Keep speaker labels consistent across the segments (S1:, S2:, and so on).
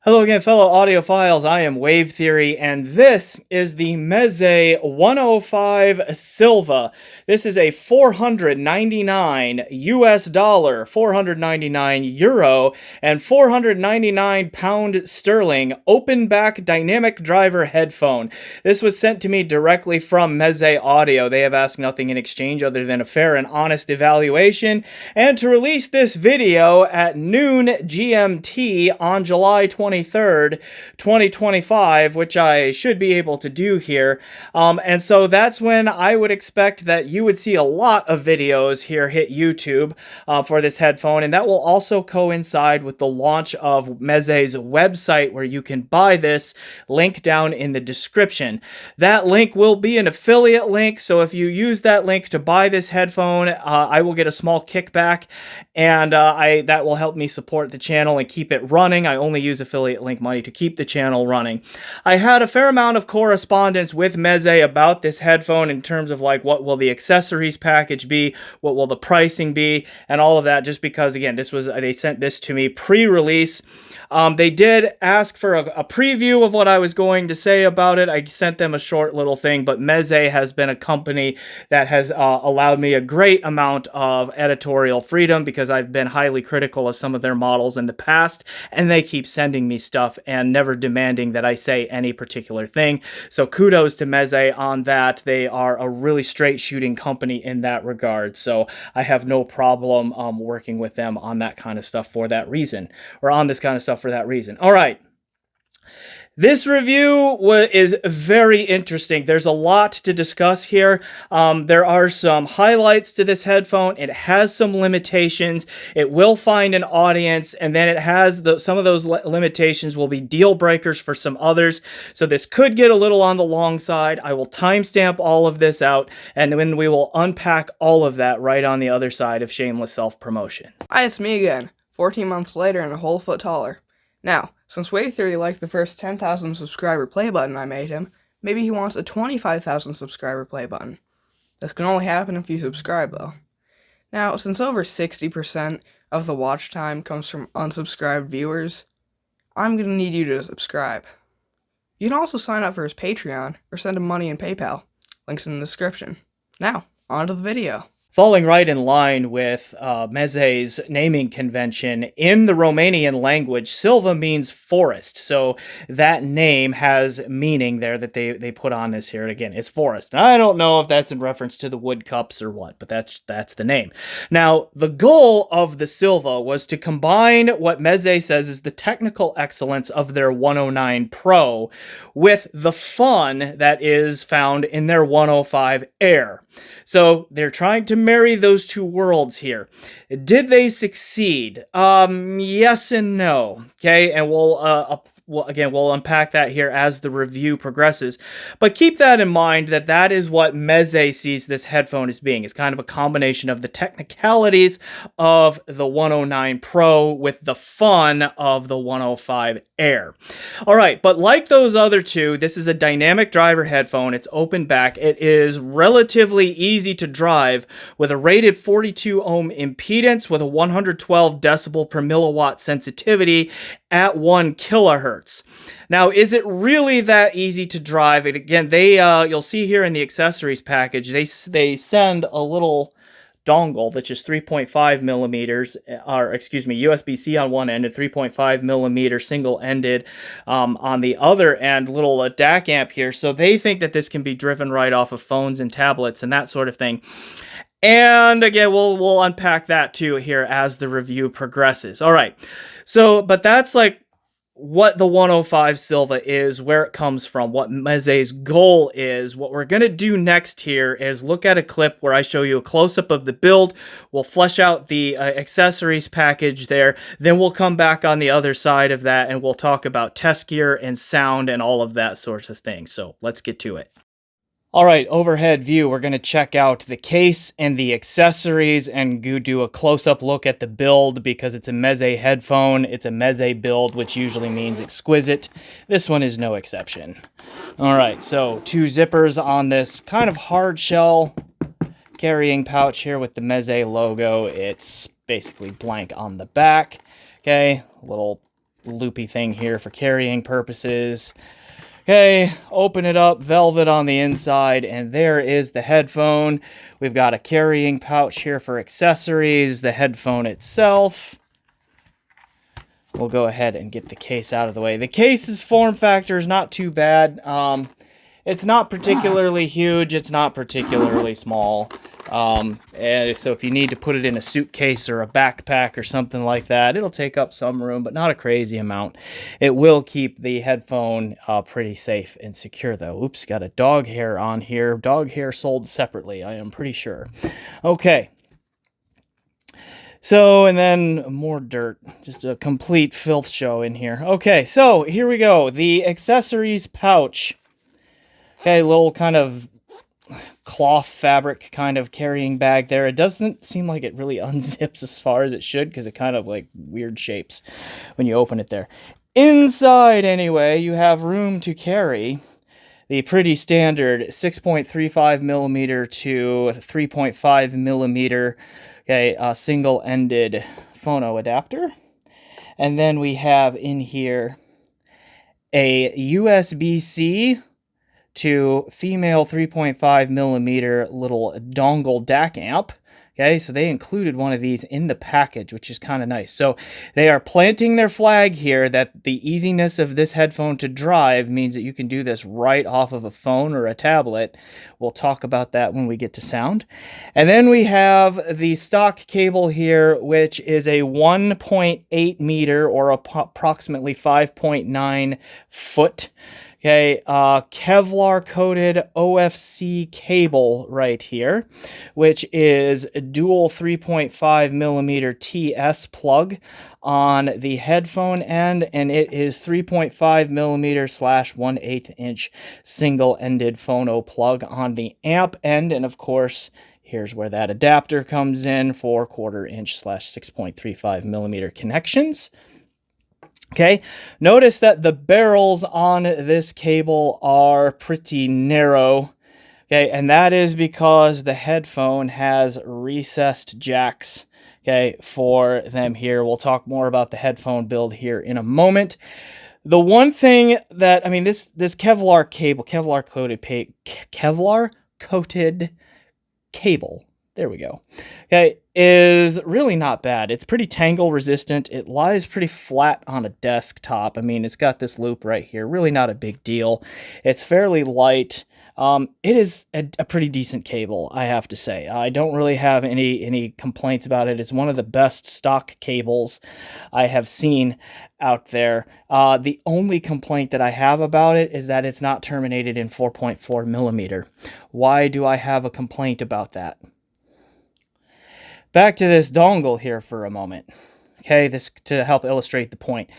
S1: Hello again, fellow audiophiles. I am Wave Theory, and this is the Meze 105 SILVA. This is a 499 US dollar, 499 euro, and 499 pound sterling open back dynamic driver headphone. This was sent to me directly from Meze Audio. They have asked nothing in exchange other than a fair and honest evaluation, and to release this video at noon GMT on July 23rd, 2025, which I should be able to do here. And so that's when I would expect that you would see a lot of videos here hit YouTube for this headphone, and that will also coincide with the launch of Meze's website where you can buy this, link down in the description. That link will be an affiliate link, so if you use that link to buy this headphone, I will get a small kickback, and that will help me support the channel and keep it running. I only use affiliate link money to keep the channel running. I had a fair amount of correspondence with Meze about this headphone in terms of like what will the accessories package be, what will the pricing be, and all of that, just because again they sent this to me pre-release. They did ask for a preview of what I was going to say about it. I sent them a short little thing, but Meze has been a company that has allowed me a great amount of editorial freedom because I've been highly critical of some of their models in the past, and they keep sending me stuff and never demanding that I say any particular thing. So kudos to Meze on that. They are a really straight shooting company in that regard. So I have no problem working with them on that kind of stuff for that reason, or on this kind of stuff for that reason. All right. This review is very interesting. There's a lot to discuss here. There are some highlights to this headphone. It has some limitations. It will find an audience, and then it has some of those limitations will be deal breakers for some others. So this could get a little on the long side. I will timestamp all of this out, and then we will unpack all of that right on the other side of shameless self-promotion.
S2: Hi, it's me again, 14 months later and a whole foot taller. Now, since Wave Theory liked the first 10,000 subscriber play button I made him, maybe he wants a 25,000 subscriber play button. This can only happen if you subscribe though. Now, since over 60% of the watch time comes from unsubscribed viewers, I'm gonna need you to subscribe. You can also sign up for his Patreon or send him money in PayPal. Links in the description. Now, on to the video.
S1: Falling right in line with Meze's naming convention, in the Romanian language, SILVA means forest. So that name has meaning there that they put on this here. Again, it's forest. And I don't know if that's in reference to the wood cups or what, but that's the name. Now, the goal of the SILVA was to combine what Meze says is the technical excellence of their 109 Pro with the fun that is found in their 105 Air. So they're trying to marry those two worlds here. Did they succeed? Yes and no. Okay, and we'll unpack that here as the review progresses. But keep that in mind that is what Meze sees this headphone as being. It's kind of a combination of the technicalities of the 109 Pro with the fun of the 105 Air. All right, but like those other two, this is a dynamic driver headphone. It's open back. It is relatively easy to drive with a rated 42 ohm impedance with a 112 decibel per milliwatt sensitivity at 1 kilohertz. Now, is it really that easy to drive? And again, you'll see here in the accessories package, they send a little dongle that's just 3.5 millimeters, or excuse me, USB-C on one end and 3.5 millimeter single-ended on the other end, little DAC amp here. So they think that this can be driven right off of phones and tablets and that sort of thing. And again, we'll unpack that too here as the review progresses. All right. So, but that's like what the 105 SILVA is, where it comes from, what Meze's goal is. What we're going to do next here is look at a clip where I show you a close-up of the build. We'll flesh out the accessories package there. Then we'll come back on the other side of that and we'll talk about test gear and sound and all of that sorts of thing. So let's get to it. All right, overhead view, we're going to check out the case and the accessories and do a close-up look at the build because it's a Meze headphone. It's a Meze build, which usually means exquisite. This one is no exception. All right, so two zippers on this kind of hard shell carrying pouch here with the Meze logo. It's basically blank on the back. Okay, a little loopy thing here for carrying purposes. Okay, open it up, velvet on the inside, and there is the headphone. We've got a carrying pouch here for accessories, the headphone itself. We'll go ahead and get the case out of the way. The case's form factor is not too bad. It's not particularly huge. It's not particularly small. And so if you need to put it in a suitcase or a backpack or something like that, it'll take up some room, but not a crazy amount. It will keep the headphone pretty safe and secure, though. Oops, got a dog hair on here. Dog hair sold separately, I am pretty sure. Okay. So, and then more dirt. Just a complete filth show in here. Okay, so here we go. The accessories pouch. Okay, little kind of cloth fabric kind of carrying bag there. It doesn't seem like it really unzips as far as it should because it kind of like weird shapes when you open it there. Inside, anyway, you have room to carry the pretty standard 6.35 millimeter to 3.5 millimeter, okay, single-ended phono adapter. And then we have in here a USB-C to female 3.5 millimeter little dongle DAC amp. Okay, so they included one of these in the package, which is kind of nice. So they are planting their flag here that the easiness of this headphone to drive means that you can do this right off of a phone or a tablet. We'll talk about that when we get to sound. And then we have the stock cable here, which is a 1.8 meter or approximately 5.9 foot. Okay, Kevlar-coated OFC cable right here, which is a dual 3.5 millimeter TS plug on the headphone end, and it is 3.5 millimeter / 1/8 inch single-ended phono plug on the amp end, and of course, here's where that adapter comes in for 1/4 inch / 6.35 millimeter connections. Okay, notice that the barrels on this cable are pretty narrow. Okay, and that is because the headphone has recessed jacks, okay, for them here. We'll talk more about the headphone build here in a moment. The one thing that, I mean, this Kevlar cable, Kevlar coated cable, there we go, okay, is really not bad. It's pretty tangle resistant. It lies pretty flat on a desktop. I mean, it's got this loop right here. Really not a big deal. It's fairly light. It is a pretty decent cable, I have to say. I don't really have any complaints about it. It's one of the best stock cables I have seen out there. The only complaint that I have about it is that it's not terminated in 4.4 millimeter. Why do I have a complaint about that? Back to this dongle here for a moment. Okay, this to help illustrate the point.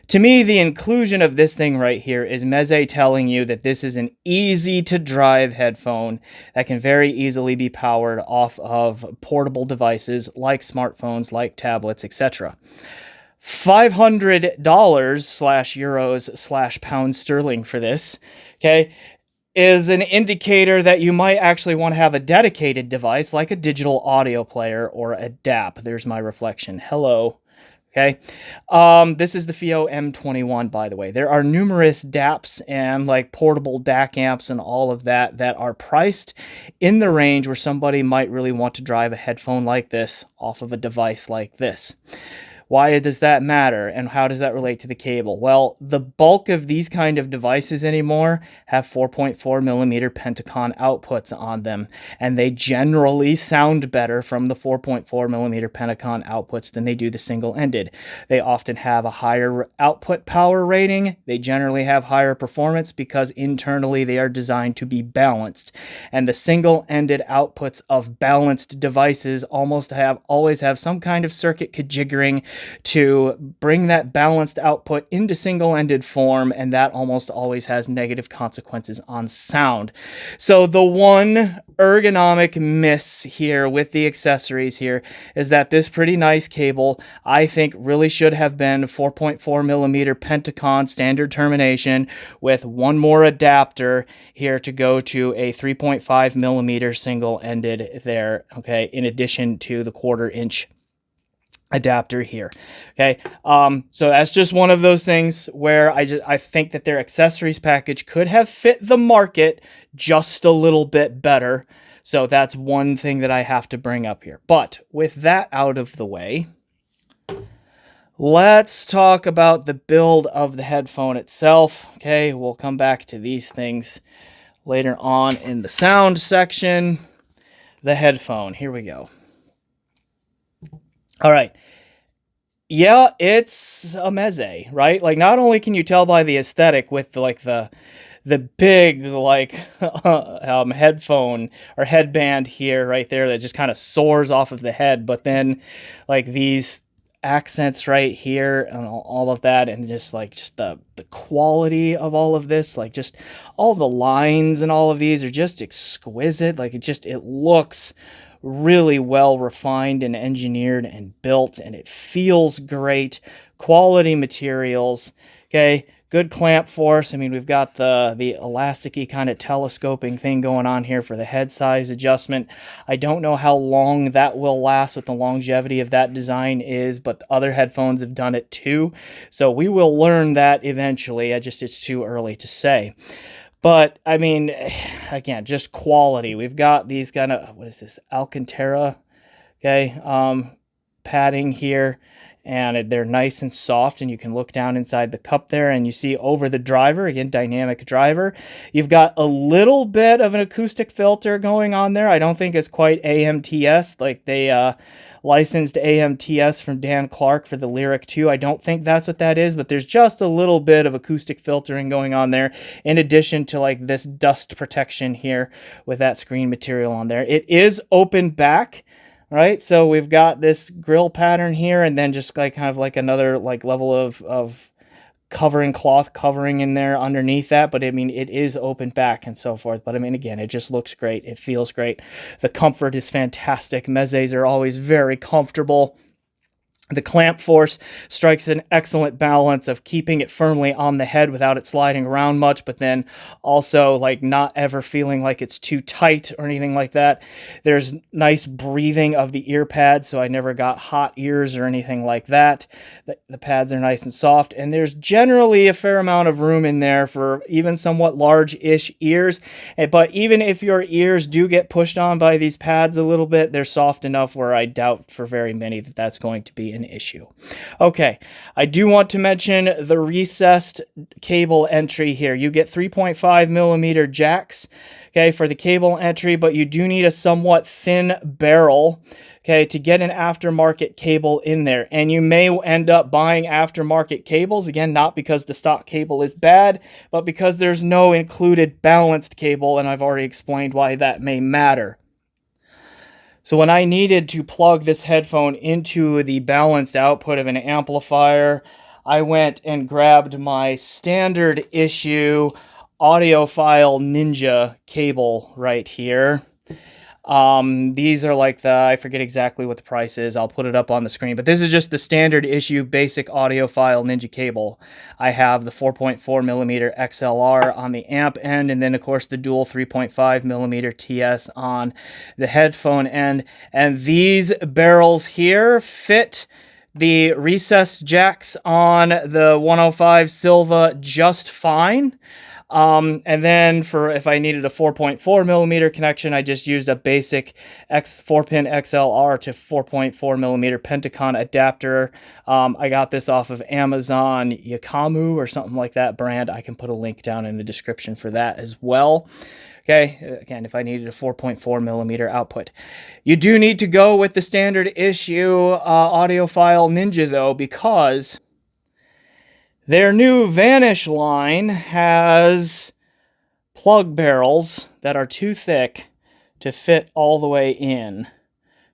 S1: To me, the inclusion of this thing right here is Meze telling you that this is an easy-to-drive headphone that can very easily be powered off of portable devices like smartphones, like tablets, etc. $500 / euros / pounds sterling for this, okay, is an indicator that you might actually want to have a dedicated device like a digital audio player or a DAP. There's my reflection. Hello. Okay. This is the Fiio M21, by the way. There are numerous DAPs and like portable DAC amps and all of that that are priced in the range where somebody might really want to drive a headphone like this off of a device like this. Why does that matter, and how does that relate to the cable? Well, the bulk of these kind of devices anymore have 4.4 millimeter Pentacon outputs on them, and they generally sound better from the 4.4 millimeter Pentacon outputs than they do the single-ended. They often have a higher output power rating. They generally have higher performance because internally they are designed to be balanced, and the single-ended outputs of balanced devices always have some kind of circuit kajiggering to bring that balanced output into single-ended form, and that almost always has negative consequences on sound. So the one ergonomic miss here with the accessories here is that this pretty nice cable, I think, really should have been 4.4 millimeter Pentacon standard termination with one more adapter here to go to a 3.5 millimeter single-ended there, okay, in addition to the 1/4 inch adapter here. Okay. So that's just one of those things where I think that their accessories package could have fit the market just a little bit better. So that's one thing that I have to bring up here. But with that out of the way, let's talk about the build of the headphone itself. Okay, we'll come back to these things later on in the sound section. The headphone, here we go. All right. Yeah, it's a Meze, right? Like, not only can you tell by the aesthetic with the big like headphone or headband here right there that just kind of soars off of the head, but then like these accents right here and all of that, and just the quality of all of this, like just all the lines and all of these are just exquisite. Like it looks really well refined and engineered and built, and it feels great. Quality materials. Okay, good clamp force. I mean, we've got the elasticy kind of telescoping thing going on here for the head size adjustment. I don't know how long that will last, what the longevity of that design is, but other headphones have done it too. So we will learn that eventually. It's too early to say. But, I mean, again, just quality. We've got these kind of, what is this, Alcantara, okay, padding here, and they're nice and soft, and you can look down inside the cup there, and you see over the driver, again, dynamic driver. You've got a little bit of an acoustic filter going on there. I don't think it's quite AMTS, like they licensed AMTS from Dan Clark for the Lyric 2. I don't think that's what that is, but there's just a little bit of acoustic filtering going on there, in addition to like this dust protection here with that screen material on there. It is open back, right? So we've got this grill pattern here, and then just like kind of like another like level of cloth covering in there underneath that. But I mean, it is open back and so forth. But I mean, again, it just looks great. It feels great. The comfort is fantastic. Mezes are always very comfortable. The clamp force strikes an excellent balance of keeping it firmly on the head without it sliding around much, but then also like not ever feeling like it's too tight or anything like that. There's nice breathing of the ear pads, so I never got hot ears or anything like that. The pads are nice and soft, and there's generally a fair amount of room in there for even somewhat large-ish ears. But even if your ears do get pushed on by these pads a little bit, they're soft enough where I doubt for very many that that's going to be an issue. Okay, I do want to mention the recessed cable entry here. You get 3.5 millimeter jacks, okay, for the cable entry, but you do need a somewhat thin barrel, okay, to get an aftermarket cable in there. And you may end up buying aftermarket cables, again, not because the stock cable is bad, but because there's no included balanced cable, and I've already explained why that may matter. So when I needed to plug this headphone into the balanced output of an amplifier, I went and grabbed my standard issue audiophile Ninja cable right here. These are like I forget exactly what the price is. I'll put it up on the screen, but this is just the standard issue basic audiophile Ninja cable. I have the 4.4 millimeter XLR on the amp end, and then of course the dual 3.5 millimeter TS on the headphone end. And these barrels here fit the recessed jacks on the 105 Silva just fine. And then if I needed a 4.4 millimeter connection, I just used a basic 4-pin XLR to 4.4 millimeter Pentacon adapter. I got this off of Amazon Yakamu or something like that brand. I can put a link down in the description for that as well. Okay, again, if I needed a 4.4 millimeter output. You do need to go with the standard issue audiophile Ninja though, because their new Vanish line has plug barrels that are too thick to fit all the way in,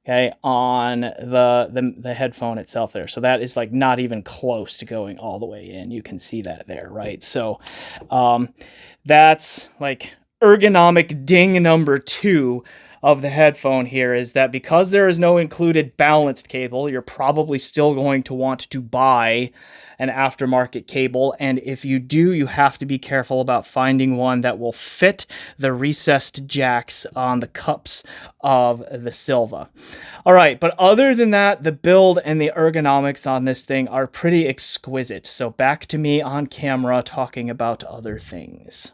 S1: okay, on the headphone itself there. So that is like not even close to going all the way in. You can see that there, right? So that's like ergonomic ding number 2 of the headphone here is that because there is no included balanced cable, you're probably still going to want to buy an aftermarket cable, and if you do, you have to be careful about finding one that will fit the recessed jacks on the cups of the SILVA. All right, but other than that, the build and the ergonomics on this thing are pretty exquisite. So back to me on camera talking about other things.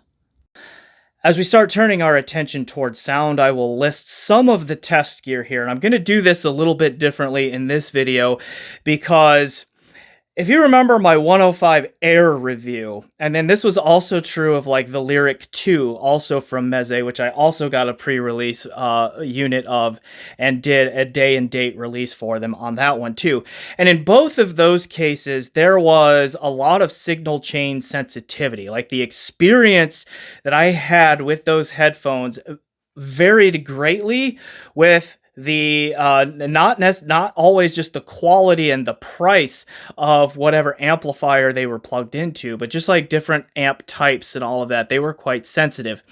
S1: As we start turning our attention towards sound, I will list some of the test gear here, and I'm going to do this a little bit differently in this video because if you remember my 105 Air review, and then this was also true of like the Lyric 2, also from Meze, which I also got a pre-release unit of and did a day and date release for them on that one too. And in both of those cases, there was a lot of signal chain sensitivity. Like the experience that I had with those headphones varied greatly with the not always just the quality and the price of whatever amplifier they were plugged into, but just like different amp types and all of that, they were quite sensitive.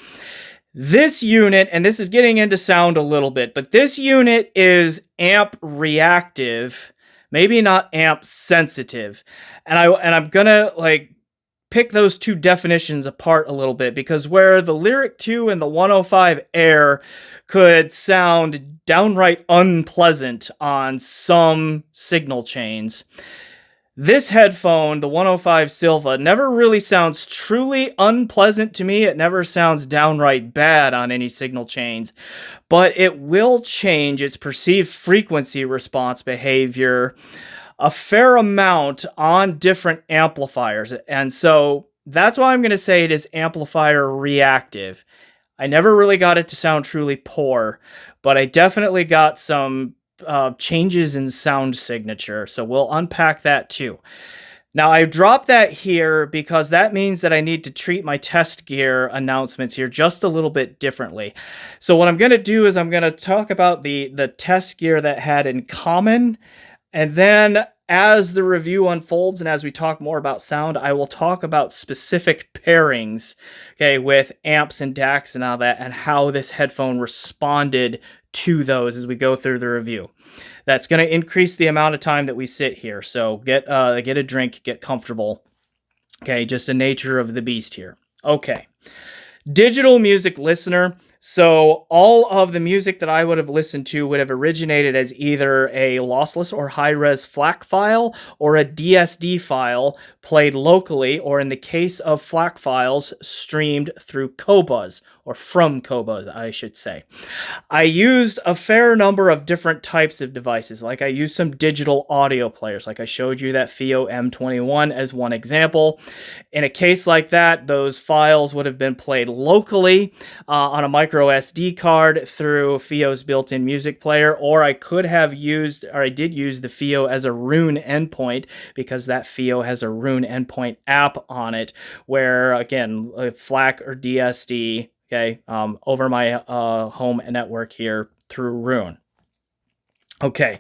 S1: This unit, and this is getting into sound a little bit, but this unit is amp reactive, maybe not amp sensitive. And I'm gonna like pick those two definitions apart a little bit, because where the Lyric 2 and the 105 Air could sound downright unpleasant on some signal chains, this headphone, the 105 SILVA, never really sounds truly unpleasant to me. It never sounds downright bad on any signal chains, but it will change its perceived frequency response behavior a fair amount on different amplifiers. And so that's why I'm going to say it is amplifier reactive. I never really got it to sound truly poor, but I definitely got some changes in sound signature. So we'll unpack that too. Now, I dropped that here because that means that I need to treat my test gear announcements here just a little bit differently. So what I'm going to do is I'm going to talk about the test gear that had in common, and then as the review unfolds and as we talk more about sound, I will talk about specific pairings, okay, with amps and DACs and all that, and how this headphone responded to those as we go through the review. That's going to increase the amount of time that we sit here. So get a drink, get comfortable. Okay, just the nature of the beast here. Okay. Digital music listener. So all of the music that I would have listened to would have originated as either a lossless or high-res FLAC file or a DSD file played locally, or in the case of FLAC files, streamed through Qobuz, or from Qobuz, I should say. I used a fair number of different types of devices. Like I used some digital audio players, like I showed you that Fiio M21 as one example. In a case like that, those files would have been played locally on a micro SD card through Fio's built-in music player, or I could have used, or I did use the Fiio as a Roon endpoint, because that Fiio has a Roon endpoint app on it, where again, FLAC or DSD, okay, over my home network here through Roon. Okay,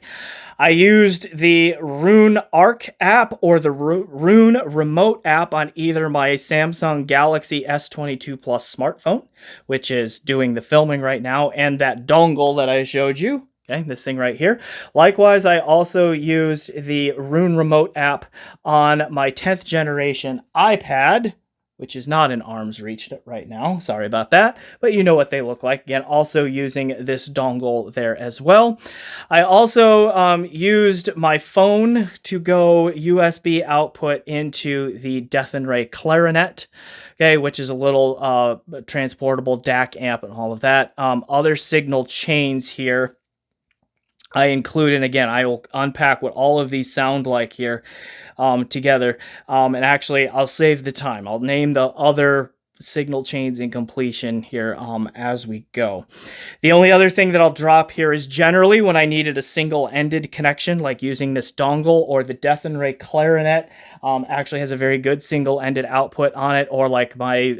S1: I used the Roon Arc app or the Roon Remote app on either my Samsung Galaxy S22 Plus smartphone, which is doing the filming right now, and that dongle that I showed you. Okay, this thing right here. Likewise, I also used the Roon Remote app on my 10th generation iPad, which is not in arm's reach right now. Sorry about that, but you know what they look like. Again, also using this dongle there as well. I also used my phone to go USB output into the Dethonray Clarinet, okay, which is a little transportable DAC amp and all of that. Other signal chains here I include, and again, I will unpack what all of these sound like here together. And actually, I'll save the time. I'll name the other signal chains in completion here as we go. The only other thing that I'll drop here is generally when I needed a single-ended connection, like using this dongle, or the Dethonray Clarinet actually has a very good single-ended output on it, or like my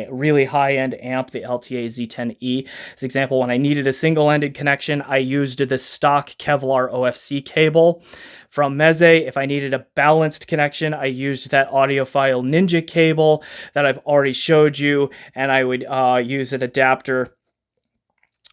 S1: really high-end amp, the LTA Z10E. As example, when I needed a single-ended connection, I used the stock Kevlar OFC cable from Meze. If I needed a balanced connection, I used that audiophile Ninja cable that I've already showed you, and I would use an adapter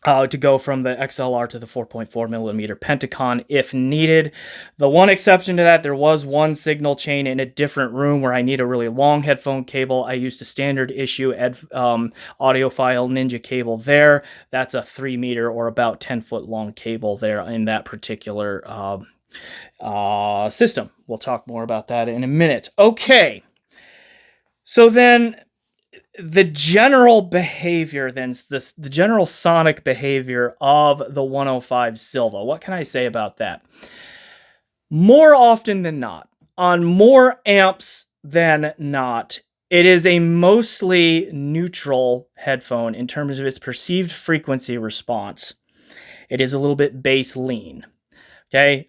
S1: to go from the XLR to the 4.4 millimeter Pentacon if needed. The one exception to that, there was one signal chain in a different room where I need a really long headphone cable. I used a standard issue audiophile Ninja cable there. That's a 3 meter or about 10-foot long cable there in that particular system. We'll talk more about that in a minute. Okay. So then the general behavior, the general sonic behavior of the 105 Silva. What can I say about that? More often than not, on more amps than not, it is a mostly neutral headphone in terms of its perceived frequency response. It is a little bit bass lean. Okay.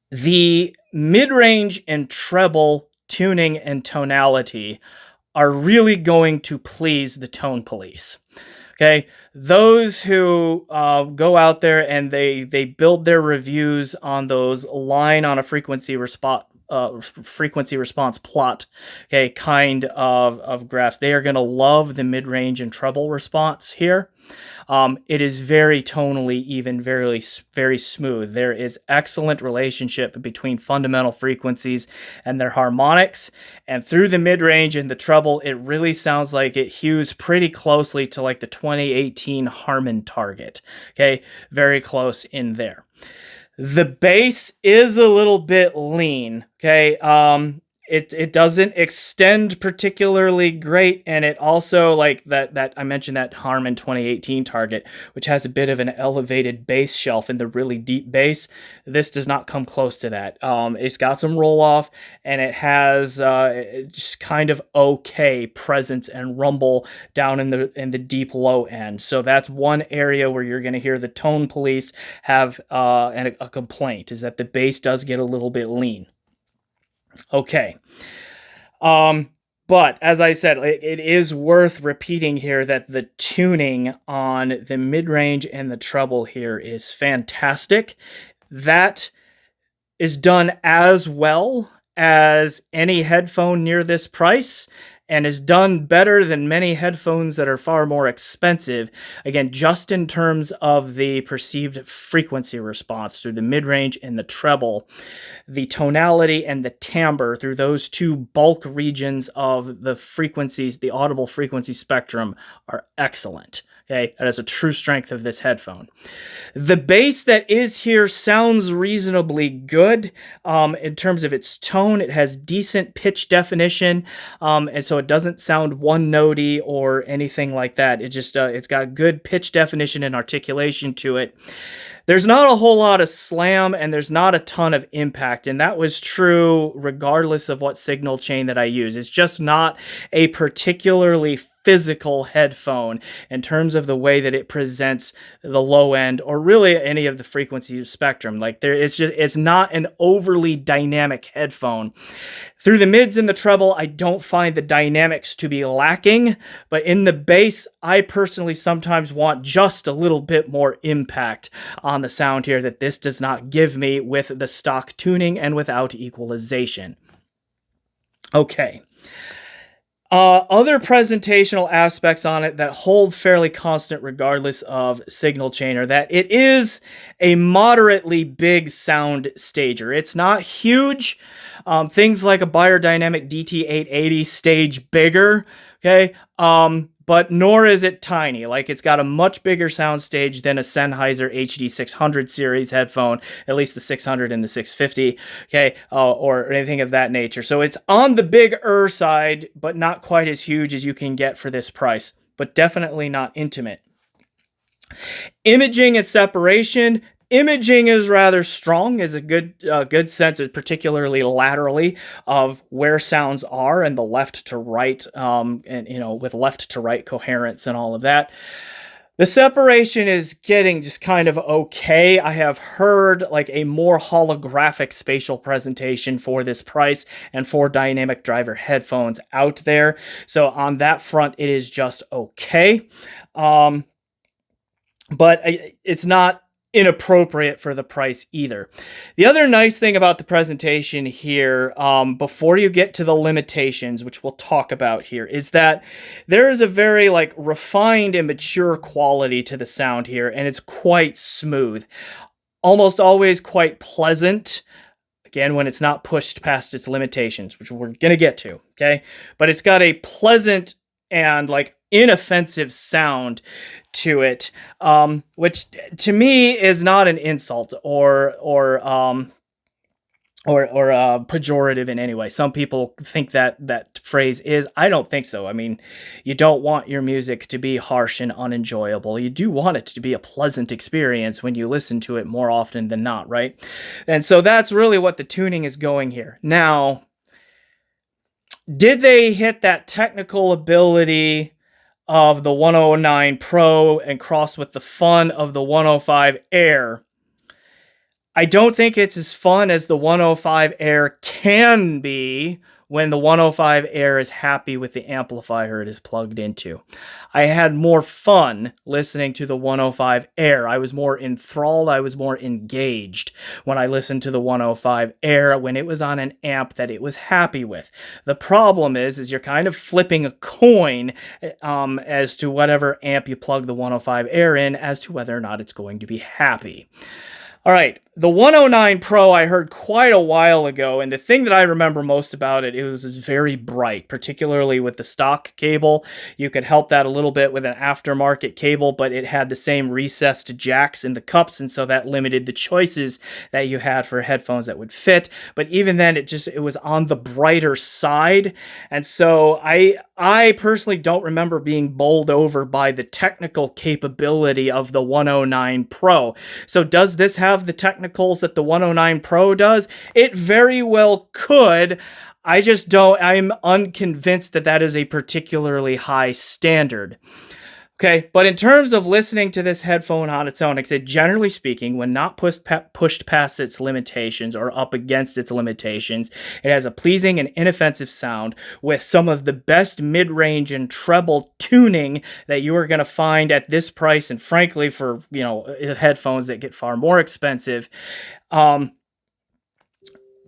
S1: The mid-range and treble tuning and tonality are really going to please the tone police. Okay, those who go out there and they build their reviews on those line on a frequency response plot, okay, kind of graphs, they are going to love the mid-range and treble response here. It is very tonally even, very, very smooth. There is excellent relationship between fundamental frequencies and their harmonics. And through the mid-range and the treble, it really sounds like it hews pretty closely to like the 2018 Harman target. Okay, very close in there. The bass is a little bit lean. Okay, it doesn't extend particularly great, and it also, like that I mentioned that Harman 2018 target, which has a bit of an elevated bass shelf in the really deep bass. This does not come close to that. It's got some roll off, and it has just kind of okay presence and rumble down in the deep low end. So that's one area where you're going to hear the tone police have a complaint, is that the bass does get a little bit lean. Okay. But as I said, it is worth repeating here that the tuning on the mid-range and the treble here is fantastic. That is done as well as any headphone near this price, and is done better than many headphones that are far more expensive. Again, just in terms of the perceived frequency response through the mid-range and the treble, the tonality and the timbre through those two bulk regions of the frequencies, the audible frequency spectrum, are excellent. Okay, that is a true strength of this headphone. The bass that is here sounds reasonably good in terms of its tone. It has decent pitch definition, and so it doesn't sound one-notey or anything like that. It just it's got good pitch definition and articulation to it. There's not a whole lot of slam, and there's not a ton of impact, and that was true regardless of what signal chain that I use. It's just not a particularly physical headphone in terms of the way that it presents the low end or really any of the frequency spectrum. Like it's not an overly dynamic headphone. Through the mids and the treble, I don't find the dynamics to be lacking, but in the bass, I personally sometimes want just a little bit more impact on the sound here that this does not give me with the stock tuning and without equalization. Okay. Other presentational aspects on it that hold fairly constant regardless of signal chain are that it is a moderately big sound stager. It's not huge. Things like a Beyer Dynamic DT880 stage bigger, okay? But nor is it tiny. Like, it's got a much bigger sound stage than a Sennheiser HD600 series headphone, at least the 600 and the 650, okay, or anything of that nature. So it's on the bigger side, but not quite as huge as you can get for this price, but definitely not intimate. Imaging and separation. Imaging is rather strong, is a good sense, particularly laterally, of where sounds are and the left to right, and with left to right coherence and all of that. The separation is getting just kind of okay. I have heard like a more holographic spatial presentation for this price and for dynamic driver headphones out there. So on that front, it is just okay. But it's not inappropriate for the price either. The other nice thing about the presentation here, before you get to the limitations, which we'll talk about here, is that there is a very like refined and mature quality to the sound here, and it's quite smooth. Almost always quite pleasant. Again, when it's not pushed past its limitations, which we're going to get to, okay? But it's got a pleasant and like inoffensive sound to it, which to me is not an insult or pejorative in any way. Some people think that phrase is. I don't think so. I mean, you don't want your music to be harsh and unenjoyable. You do want it to be a pleasant experience when you listen to it more often than not, right? And so that's really what the tuning is going here. Now, did they hit that technical ability of the 109 Pro and cross with the fun of the 105 Air? I don't think it's as fun as the 105 Air can be when the 105 Air is happy with the amplifier it is plugged into. I had more fun listening to the 105 Air. I was more enthralled. I was more engaged when I listened to the 105 Air when it was on an amp that it was happy with. The problem is you're kind of flipping a coin as to whatever amp you plug the 105 Air in as to whether or not it's going to be happy. All right, the 109 Pro I heard quite a while ago, and the thing that I remember most about it, it was very bright, particularly with the stock cable. You could help that a little bit with an aftermarket cable, but it had the same recessed jacks in the cups, and so that limited the choices that you had for headphones that would fit. But even then, it was on the brighter side, and so I personally don't remember being bowled over by the technical capability of the 109 Pro. So does this have the technicals that the 109 Pro does? It very well could. I'm unconvinced that that is a particularly high standard. Okay, but in terms of listening to this headphone on its own, like I said, generally speaking, when not pushed past its limitations or up against its limitations, it has a pleasing and inoffensive sound with some of the best mid-range and treble tuning that you are going to find at this price, and frankly, for headphones that get far more expensive. It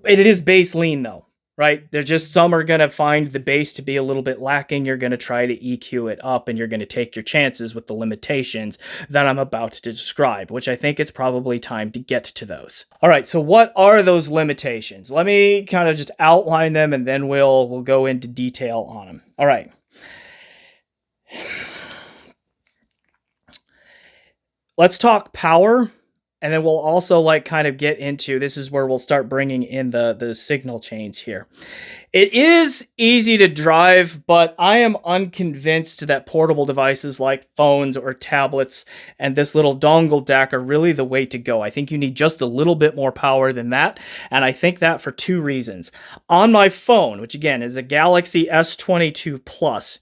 S1: is bass lean though. Right? There's just some are going to find the bass to be a little bit lacking. You're going to try to EQ it up and you're going to take your chances with the limitations that I'm about to describe, which I think it's probably time to get to those. All right, so what are those limitations? Let me kind of just outline them and then we'll go into detail on them. All right. Let's talk power. And then we'll also kind of get into, this is where we'll start bringing in the signal chains here. It is easy to drive, but I am unconvinced that portable devices like phones or tablets and this little dongle DAC are really the way to go. I think you need just a little bit more power than that, and I think that for two reasons. On my phone, which again is a Galaxy S22 Plus,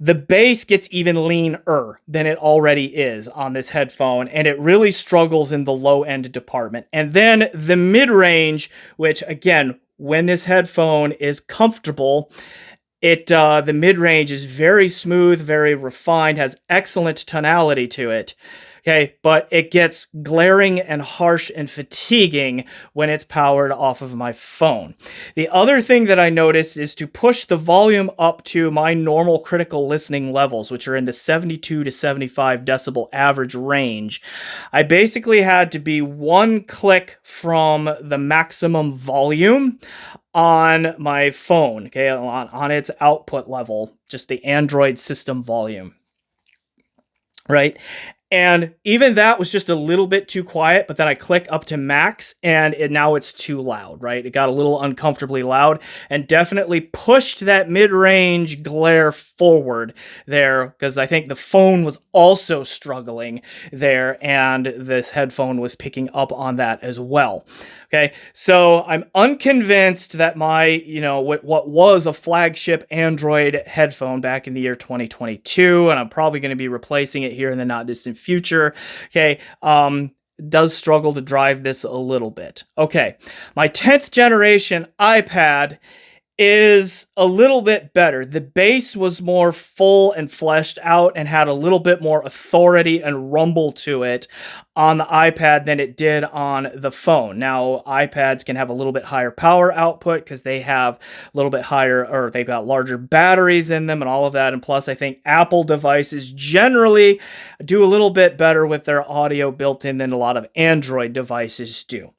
S1: the bass gets even leaner than it already is on this headphone, and it really struggles in the low-end department. And then the mid-range, which, again, when this headphone is comfortable, the mid-range is very smooth, very refined, has excellent tonality to it. Okay, but it gets glaring and harsh and fatiguing when it's powered off of my phone. The other thing that I noticed is to push the volume up to my normal critical listening levels, which are in the 72 to 75 decibel average range. I basically had to be one click from the maximum volume on my phone, okay, on its output level, just the Android system volume, right? And even that was just a little bit too quiet, but then I click up to max and now it's too loud, right? It got a little uncomfortably loud and definitely pushed that mid-range glare forward there because I think the phone was also struggling there and this headphone was picking up on that as well. Okay, so I'm unconvinced that my, what was a flagship Android headphone back in the year 2022, and I'm probably going to be replacing it here in the not distant future, okay, does struggle to drive this a little bit. Okay, my 10th generation iPad is a little bit better. The bass was more full and fleshed out and had a little bit more authority and rumble to it on the iPad than it did on the phone. Now, iPads can have a little bit higher power output because they have a little bit higher, or they've got larger batteries in them and all of that. And plus, I think Apple devices generally do a little bit better with their audio built in than a lot of Android devices do.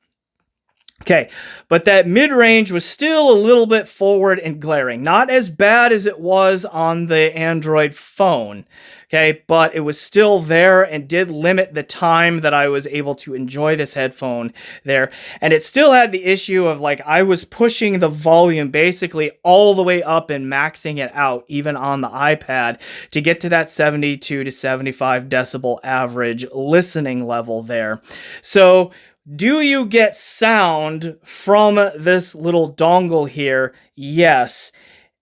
S1: Okay, but that mid-range was still a little bit forward and glaring. Not as bad as it was on the Android phone, okay, but it was still there and did limit the time that I was able to enjoy this headphone there. And it still had the issue of, like, I was pushing the volume basically all the way up and maxing it out, even on the iPad, to get to that 72 to 75 decibel average listening level there. So, do you get sound from this little dongle here? Yes.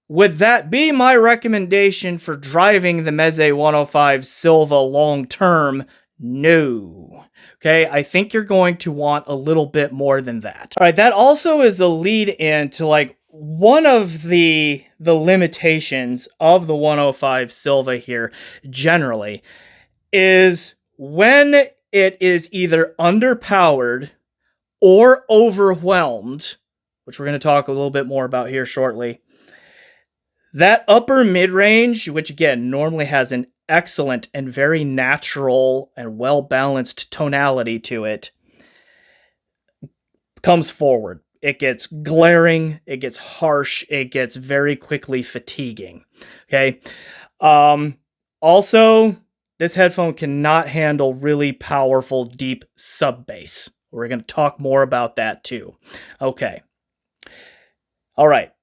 S1: Would that be my recommendation for driving the Meze 105 SILVA long term? No. Okay, I think you're going to want a little bit more than that. All right, that also is a lead in to, like, one of the limitations of the 105 SILVA here generally is when it is either underpowered or overwhelmed, which we're going to talk a little bit more about here shortly. That upper mid-range, which again normally has an excellent and very natural and well-balanced tonality to it, comes forward. It gets glaring, it gets harsh, it gets very quickly fatiguing. Okay. Also, this headphone cannot handle really powerful, deep sub-bass. We're going to talk more about that too. Okay. All right.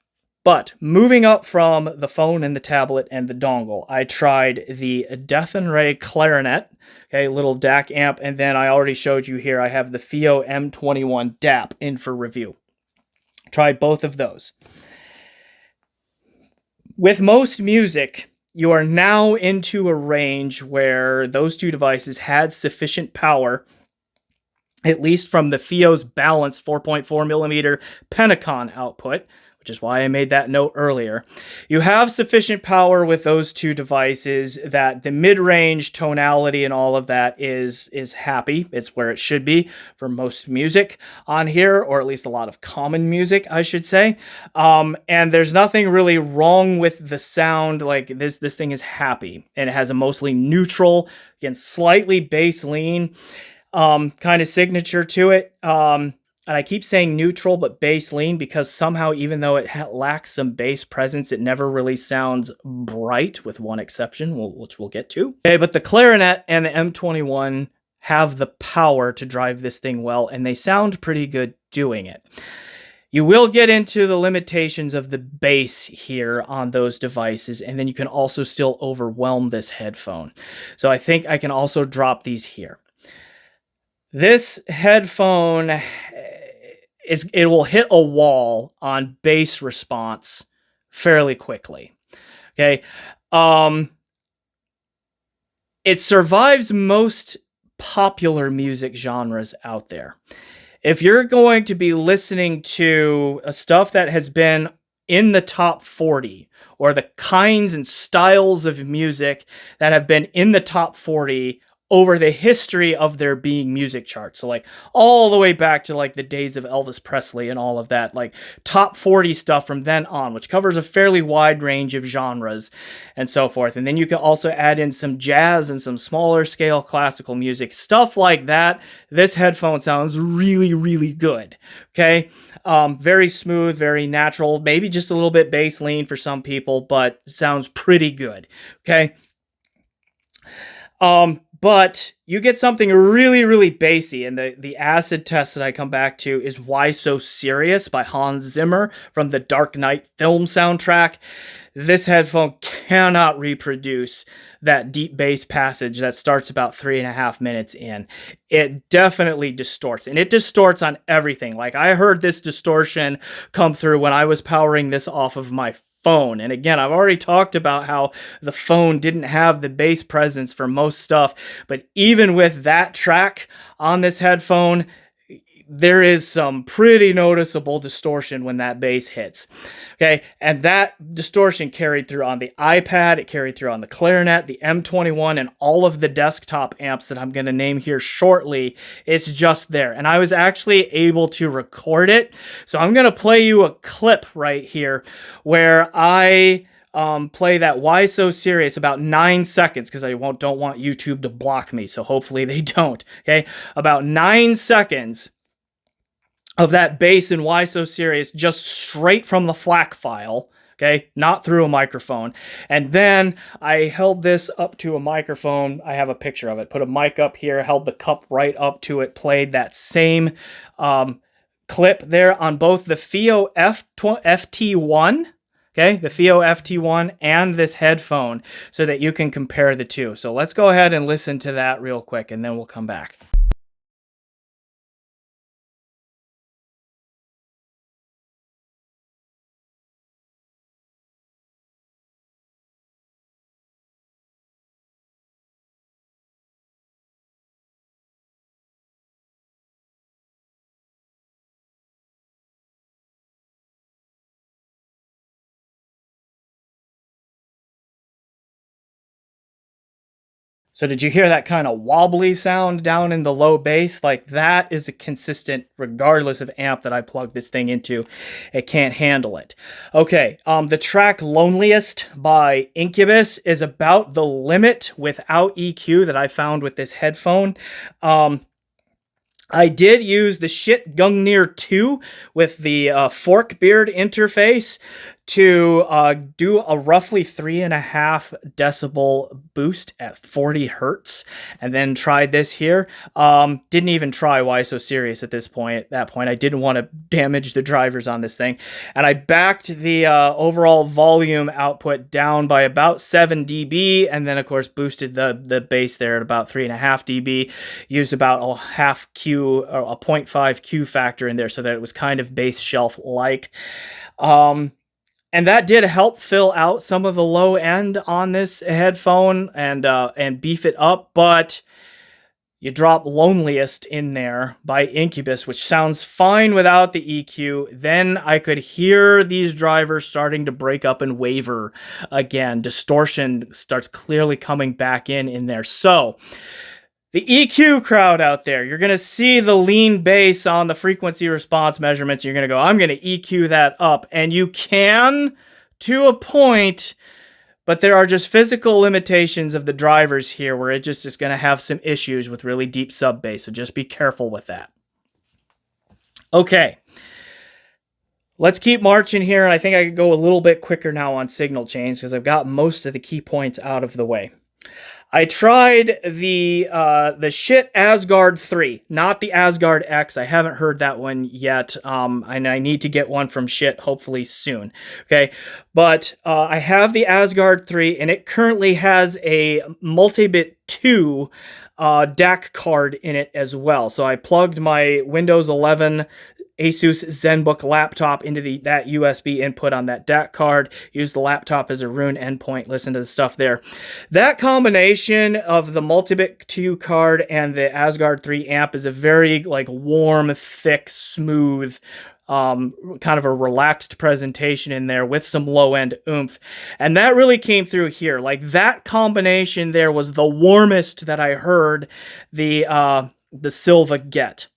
S1: But moving up from the phone and the tablet and the dongle, I tried the Dethonray Clarinet, okay, little DAC amp, and then I already showed you here, I have the Fiio M21 DAP in for review. Tried both of those. With most music, you are now into a range where those two devices had sufficient power, at least from the Fio's balanced 4.4 millimeter Pentacon output, which is why I made that note earlier. You have sufficient power with those two devices that the mid-range tonality and all of that is happy. It's where it should be for most music on here, or at least a lot of common music, I should say. And there's nothing really wrong with the sound. Like this thing is happy, and it has a mostly neutral, again, slightly bass lean kind of signature to it. And I keep saying neutral, but bass lean, because somehow, even though it lacks some bass presence, it never really sounds bright, with one exception, which we'll get to. Okay, but the Clarinet and the M21 have the power to drive this thing well, and they sound pretty good doing it. You will get into the limitations of the bass here on those devices, and then you can also still overwhelm this headphone. So I think I can also drop these here. This headphone, it will hit a wall on bass response fairly quickly. Okay. It survives most popular music genres out there. If you're going to be listening to stuff that has been in the top 40, or the kinds and styles of music that have been in the top 40 over the history of there being music charts. So like all the way back to like the days of Elvis Presley and all of that, like top 40 stuff from then on, which covers a fairly wide range of genres and so forth. And then you can also add in some jazz and some smaller scale classical music, stuff like that. This headphone sounds really, really good. Okay. Very smooth, very natural, maybe just a little bit bass lean for some people, but sounds pretty good. Okay. But you get something really, really bassy, and the acid test that I come back to is Why So Serious by Hans Zimmer from the Dark Knight film soundtrack. This headphone cannot reproduce that deep bass passage that starts about 3.5 minutes in. It definitely distorts, and it distorts on everything. Like, I heard this distortion come through when I was powering this off of my phone. And again, I've already talked about how the phone didn't have the bass presence for most stuff, but even with that track on this headphone, there is some pretty noticeable distortion when that bass hits. Okay, and that distortion carried through on the iPad, it carried through on the Clarinet, the M21, and all of the desktop amps that I'm going to name here shortly. It's just there, and I was actually able to record it. So I'm going to play you a clip right here where I play that Why So Serious, about 9 seconds, because I don't want YouTube to block me, so hopefully they don't. Okay, about 9 seconds of that bass in Why So Serious, just straight from the FLAC file. Okay, not through a microphone. And then I held this up to a microphone. I have a picture of it. Put a mic up here, held the cup right up to it, played that same clip there on both the Fiio FT1. Okay, the Fiio FT1 and this headphone, so that you can compare the two. So let's go ahead and listen to that real quick, and then we'll come back. So did you hear that kind of wobbly sound down in the low bass? Like, that is a consistent, regardless of amp that I plug this thing into. It can't handle it. Okay, the track Loneliest by Incubus is about the limit without EQ that I found with this headphone. I did use the Shit Gungnir 2 with the fork beard interface to do a roughly 3.5 decibel boost at 40 hertz, and then tried this here. Didn't even try Why So Serious at this point. At that point, I didn't want to damage the drivers on this thing, and I backed the overall volume output down by about 7 dB, and then of course boosted the bass there at about 3.5 dB. Used about a half Q or a 0.5 Q factor in there, so that it was kind of bass shelf like. And that did help fill out some of the low end on this headphone and beef it up, but you drop Loneliest in there by Incubus, which sounds fine without the EQ. Then I could hear these drivers starting to break up and waver again. Distortion starts clearly coming back in there. So the EQ crowd out there, you're going to see the lean bass on the frequency response measurements. You're going to go, I'm going to EQ that up. And you can, to a point, but there are just physical limitations of the drivers here where it just is going to have some issues with really deep sub bass. So just be careful with that. Okay. Let's keep marching here. I think I could go a little bit quicker now on signal chains because I've got most of the key points out of the way. I tried the Shit Asgard 3, not the Asgard X. I haven't heard that one yet, and I need to get one from Shit hopefully soon. Okay, but I have the Asgard 3, and it currently has a Multibit 2 DAC card in it as well. So I plugged my Windows 11 Asus ZenBook laptop into that USB input on that DAC card, use the laptop as a Roon endpoint, listen to the stuff there. That combination of the Multibit 2 card and the Asgard 3 amp is a very like warm, thick, smooth, kind of a relaxed presentation in there with some low-end oomph. And that really came through here. Like, that combination there was the warmest that I heard the SILVA get.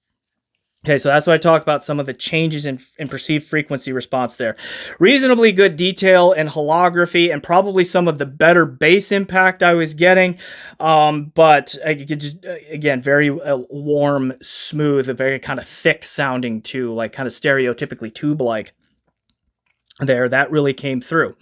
S1: Okay, so that's what I talk about, some of the changes in perceived frequency response there. Reasonably good detail and holography, and probably some of the better bass impact I was getting. But again, very warm, smooth, very kind of thick sounding too, like kind of stereotypically tube-like. There, that really came through.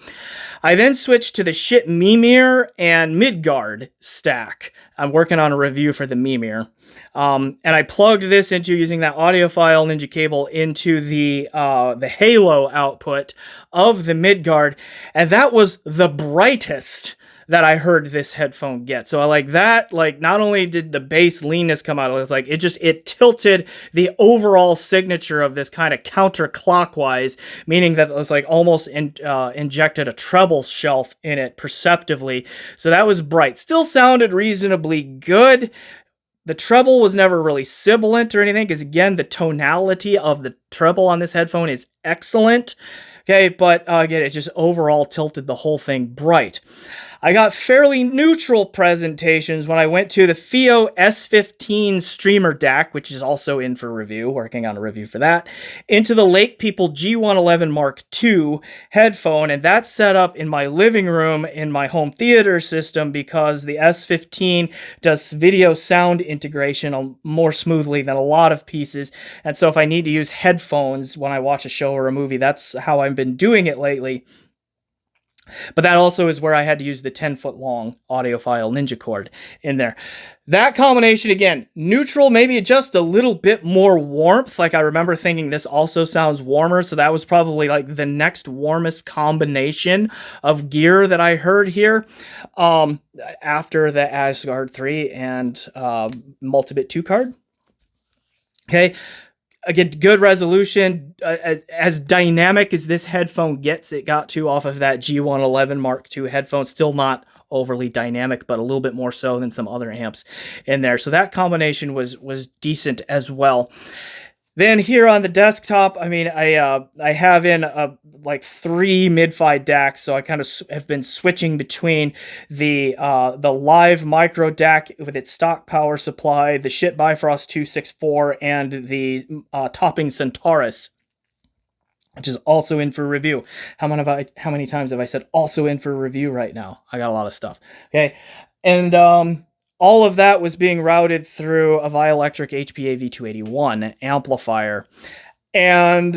S1: I then switched to the Shit Mimir and Midgard stack. I'm working on a review for the Mimir. And I plugged this into, using that audiophile Ninja cable, into the Halo output of the Midgard, and that was the brightest that I heard this headphone get. So I like that, like, not only did the bass leanness come out, it was like, it tilted the overall signature of this kind of counterclockwise, meaning that it was like almost injected a treble shelf in it perceptively. So that was bright. Still sounded reasonably good, The treble was never really sibilant or anything, because again, the tonality of the treble on this headphone is excellent. Okay, but again, it just overall tilted the whole thing bright. I got fairly neutral presentations when I went to the Fiio S15 streamer DAC, which is also in for review, working on a review for that, into the Lake People G111 Mark II headphone, and that's set up in my living room in my home theater system because the S15 does video sound integration more smoothly than a lot of pieces, and so if I need to use headphones when I watch a show or a movie, that's how I've been doing it lately. But that also is where I had to use the 10-foot long audiophile ninja cord in there. That combination, again, neutral, maybe just a little bit more warmth. Like I remember thinking this also sounds warmer. So that was probably like the next warmest combination of gear that I heard here after the Asgard 3 and Multibit 2 card. Okay. Again, good resolution, as dynamic as this headphone gets. It got to off of that G111 Mark II headphone. Still not overly dynamic, but a little bit more so than some other amps in there. So that combination was decent as well. Then here on the desktop, I mean, I have in like 3 mid-fi DACs, so I kind of have been switching between the live micro DAC with its stock power supply, the Shit Bifrost 264, and the Topping Centaurus, which is also in for review. How many times have I said also in for review right now? I got a lot of stuff. Okay, and all of that was being routed through a Vioelectric HPA V281 amplifier. And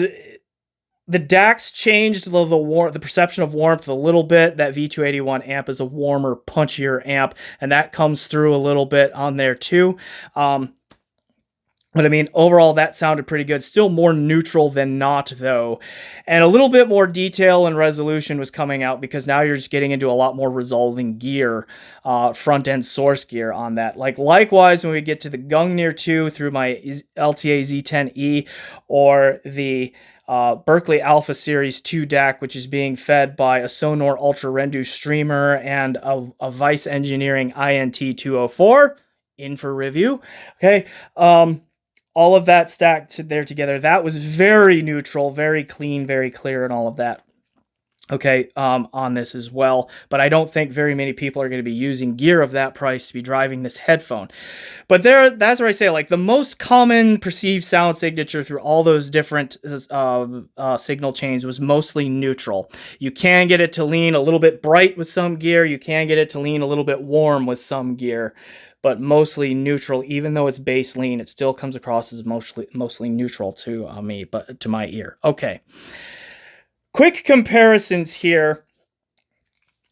S1: the DACs changed the perception of warmth a little bit. That V281 amp is a warmer, punchier amp, and that comes through a little bit on there too. But I mean, overall, that sounded pretty good. Still more neutral than not, though. And a little bit more detail and resolution was coming out because now you're just getting into a lot more resolving gear, front-end source gear on that. Like, likewise, when we get to the Gungnir 2 through my LTA Z10E or the Berkeley Alpha Series 2 DAC, which is being fed by a Sonor Ultra Rendu streamer and a Vice Engineering INT 204, in for review. Okay. All of that stacked there together. That was very neutral, very clean, very clear, and all of that. Okay, on this as well. But I don't think very many people are going to be using gear of that price to be driving this headphone. But that's where I say, like, the most common perceived sound signature through all those different signal chains was mostly neutral. You can get it to lean a little bit bright with some gear. You can get it to lean a little bit warm with some gear. But mostly neutral. Even though it's bass lean, it still comes across as mostly neutral to me, but to my ear. Okay. Quick comparisons here.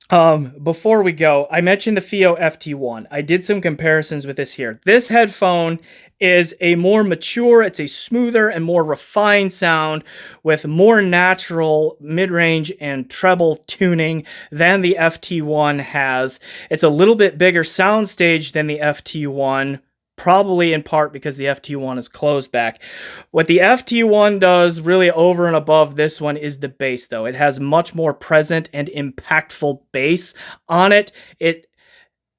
S1: Before we go, I mentioned the Fiio FT1. I did some comparisons with this here. This headphone is a more mature, it's a smoother and more refined sound with more natural mid-range and treble tuning than the FT1 has. It's a little bit bigger soundstage than the FT1, probably in part because the FT1 is closed back. What the FT1 does really over and above this one is the bass, though. It has much more present and impactful bass on it.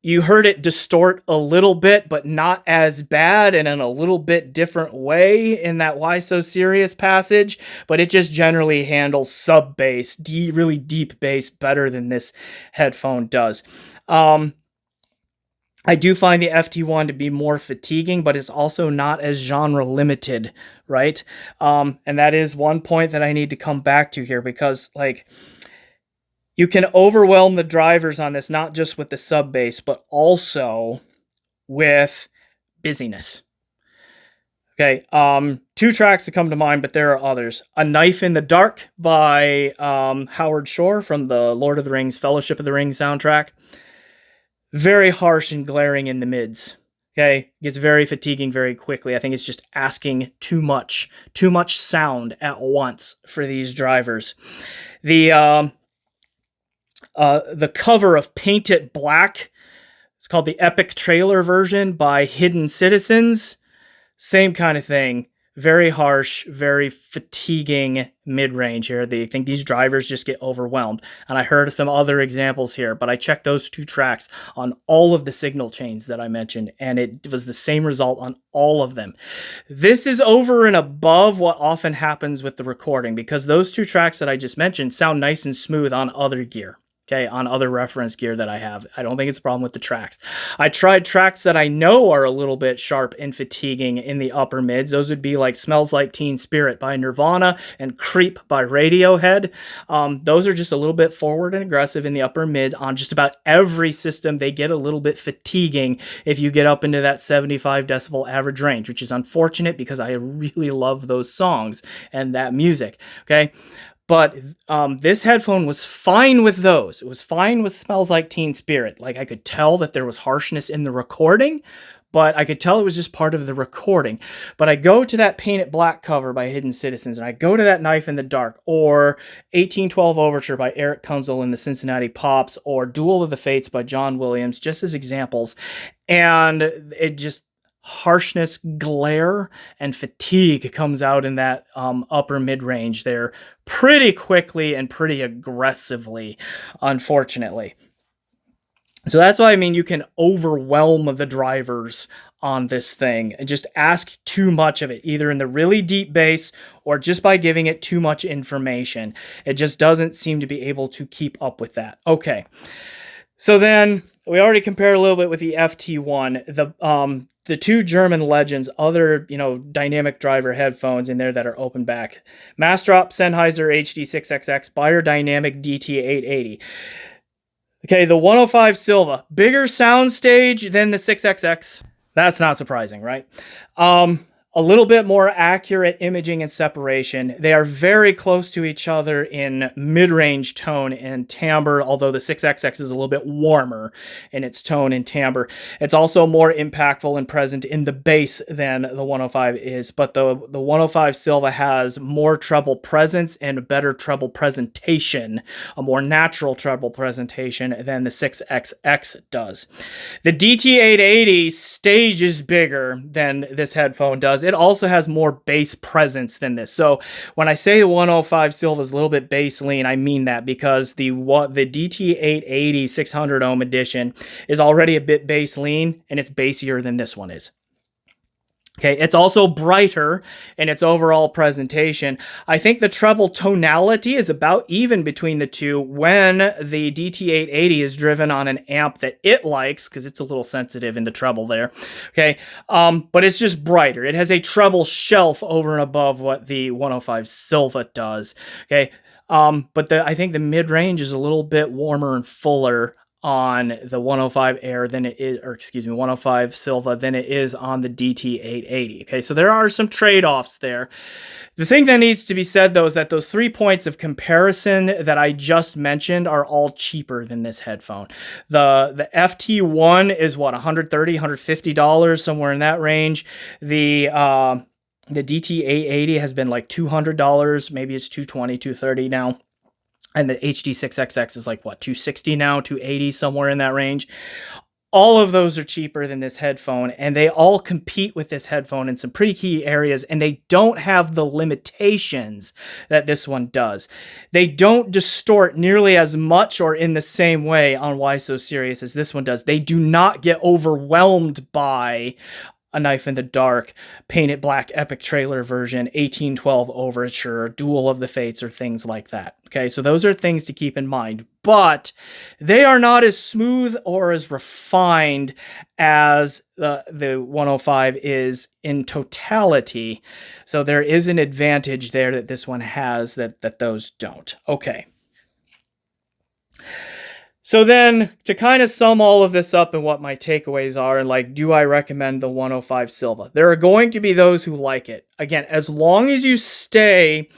S1: You heard it distort a little bit, but not as bad and in a little bit different way in that Why So Serious passage, but it just generally handles sub bass, really deep bass better than this headphone does. I do find the FT1 to be more fatiguing, but it's also not as genre limited, right? And that is one point that I need to come back to here because, like, you can overwhelm the drivers on this, not just with the sub bass, but also with busyness. Okay, 2 tracks that come to mind, but there are others. A Knife in the Dark by Howard Shore from the Lord of the Rings, Fellowship of the Ring soundtrack. Very harsh and glaring in the mids. Okay, gets very fatiguing very quickly. I think it's just asking too much sound at once for these drivers. The cover of Paint It Black, it's called the Epic Trailer version by Hidden Citizens. Same kind of thing. very harsh, very fatiguing mid-range here. They think these drivers just get overwhelmed. And I heard some other examples here, but I checked those 2 tracks on all of the signal chains that I mentioned, and it was the same result on all of them. This is over and above what often happens with the recording, because those 2 tracks that I just mentioned sound nice and smooth on other gear. Okay, on other reference gear that I have. I don't think it's a problem with the tracks. I tried tracks that I know are a little bit sharp and fatiguing in the upper mids. Those would be like Smells Like Teen Spirit by Nirvana and Creep by Radiohead. Those are just a little bit forward and aggressive in the upper mids. On just about every system, they get a little bit fatiguing if you get up into that 75 decibel average range, which is unfortunate because I really love those songs and that music, okay? But this headphone was fine with those. It was fine with Smells Like Teen Spirit. Like, I could tell that there was harshness in the recording, but I could tell it was just part of the recording. But I go to that Paint It Black cover by Hidden Citizens, and I go to that Knife in the Dark, or 1812 Overture by Eric Kunzel and the Cincinnati Pops, or Duel of the Fates by John Williams, just as examples. And it just, harshness, glare, and fatigue comes out in that upper mid-range there pretty quickly and pretty aggressively, unfortunately. So that's why, I mean, you can overwhelm the drivers on this thing and just ask too much of it, either in the really deep bass or just by giving it too much information. It just doesn't seem to be able to keep up with that. Okay. So then we already compared a little bit with the FT1, the 2 German legends, other, dynamic driver headphones in there that are open back. Mastrop Sennheiser HD6XX, Beyer Dynamic DT880. Okay, the 105 Silva, bigger soundstage than the 6XX. That's not surprising, right? A little bit more accurate imaging and separation. They are very close to each other in mid-range tone and timbre, although the 6XX is a little bit warmer in its tone and timbre. It's also more impactful and present in the bass than the 105 is, but the 105 Silva has more treble presence and better treble presentation, a more natural treble presentation than the 6XX does. The DT880 stage is bigger than this headphone does. It also has more bass presence than this. So when I say the 105 Silva is a little bit bass lean, I mean that because the DT880 600 ohm edition is already a bit bass lean, and it's bassier than this one is. Okay, it's also brighter in its overall presentation. I think the treble tonality is about even between the two when the DT880 is driven on an amp that it likes, because it's a little sensitive in the treble there. Okay, but it's just brighter. It has a treble shelf over and above what the 105 Silva does. Okay, but I think the mid-range is a little bit warmer and fuller on the 105 Air than it is, or excuse me, 105 Silva than it is on the DT880. Okay, so there are some trade-offs there. The thing that needs to be said, though, is that those 3 points of comparison that I just mentioned are all cheaper than this headphone. The FT1 is what, $130, $150, somewhere in that range. The DT880 has been like $200, maybe it's $220, $230 now. And the HD6XX is like, what, $260 now, $280, somewhere in that range. All of those are cheaper than this headphone, and they all compete with this headphone in some pretty key areas, and they don't have the limitations that this one does. They don't distort nearly as much or in the same way on Why So Serious as this one does. They do not get overwhelmed by A Knife in the Dark, Paint It Black Epic Trailer version, 1812 Overture, Duel of the Fates, or things like that. Okay, so those are things to keep in mind, but they are not as smooth or as refined as the 105 is in totality. So there is an advantage there that this one has that those don't. Okay. So then, to kind of sum all of this up and what my takeaways are, and like, do I recommend the 105 Silva? There are going to be those who like it. Again, as long as you stay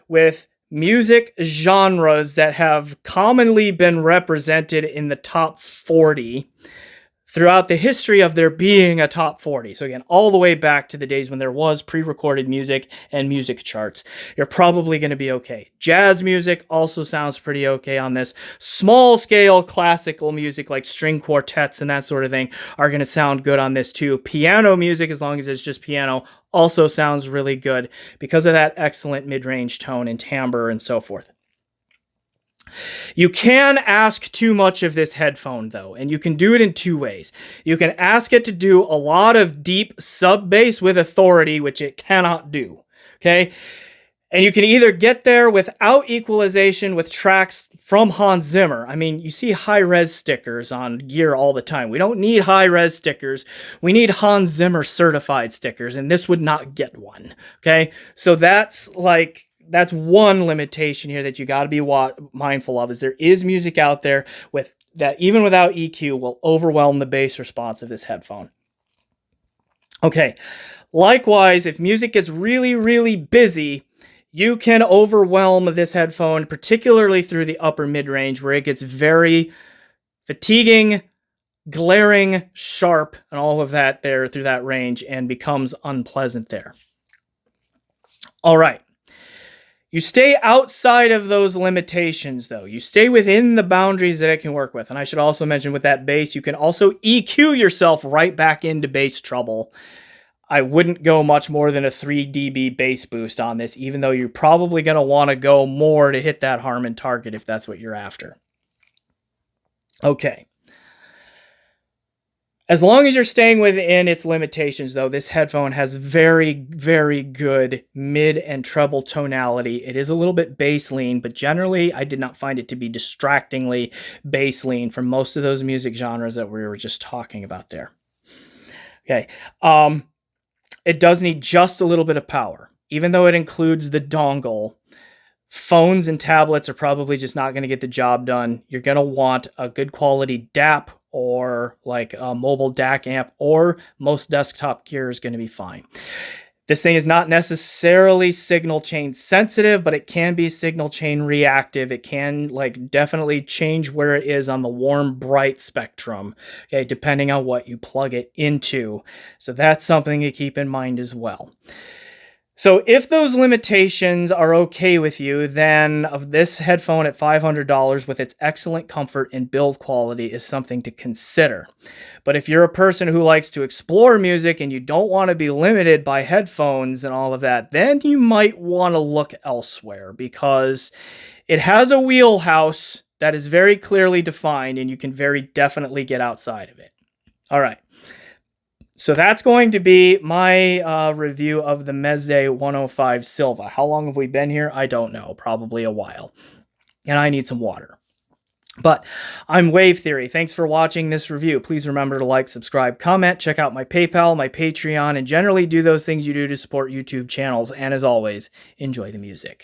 S1: with music genres that have commonly been represented in the top 40 throughout the history of there being a top 40. So again, all the way back to the days when there was pre-recorded music and music charts, you're probably going to be okay. Jazz music also sounds pretty okay on this. Small scale classical music like string quartets and that sort of thing are going to sound good on this too. Piano music, as long as it's just piano, also sounds really good because of that excellent mid-range tone and timbre and so forth. You can ask too much of this headphone, though, and you can do it in two ways. You can ask it to do a lot of deep sub-bass with authority, which it cannot do, okay? And you can either get there without equalization with tracks from Hans Zimmer. I mean, you see high-res stickers on gear all the time. We don't need high-res stickers. We need Hans Zimmer certified stickers, and this would not get one, okay? So that's one limitation here that you got to be mindful of, is there is music out there with that even without EQ will overwhelm the bass response of this headphone. Okay, likewise, if music gets really, really busy, you can overwhelm this headphone, particularly through the upper mid-range where it gets very fatiguing, glaring, sharp, and all of that there through that range and becomes unpleasant there. All right. You stay outside of those limitations, though. You stay within the boundaries that it can work with. And I should also mention with that bass, you can also EQ yourself right back into bass trouble. I wouldn't go much more than a 3 dB bass boost on this, even though you're probably going to want to go more to hit that Harman target if that's what you're after. Okay. As long as you're staying within its limitations, though, this headphone has very, very good mid and treble tonality. It is a little bit bass lean, but generally I did not find it to be distractingly bass lean from most of those music genres that we were just talking about there. Okay. It does need just a little bit of power. Even though it includes the dongle, phones and tablets are probably just not going to get the job done. You're going to want a good quality DAP or like a mobile DAC amp, or most desktop gear is going to be fine. This thing is not necessarily signal chain sensitive, but it can be signal chain reactive. It can definitely change where it is on the warm, bright spectrum, okay, depending on what you plug it into. So that's something to keep in mind as well. So if those limitations are okay with you, then this headphone at $500 with its excellent comfort and build quality is something to consider. But if you're a person who likes to explore music and you don't want to be limited by headphones and all of that, then you might want to look elsewhere, because it has a wheelhouse that is very clearly defined and you can very definitely get outside of it. All right. So that's going to be my review of the Meze 105 SILVA. How long have we been here? I don't know. Probably a while. And I need some water. But I'm Wave Theory. Thanks for watching this review. Please remember to like, subscribe, comment, check out my PayPal, my Patreon, and generally do those things you do to support YouTube channels. And as always, enjoy the music.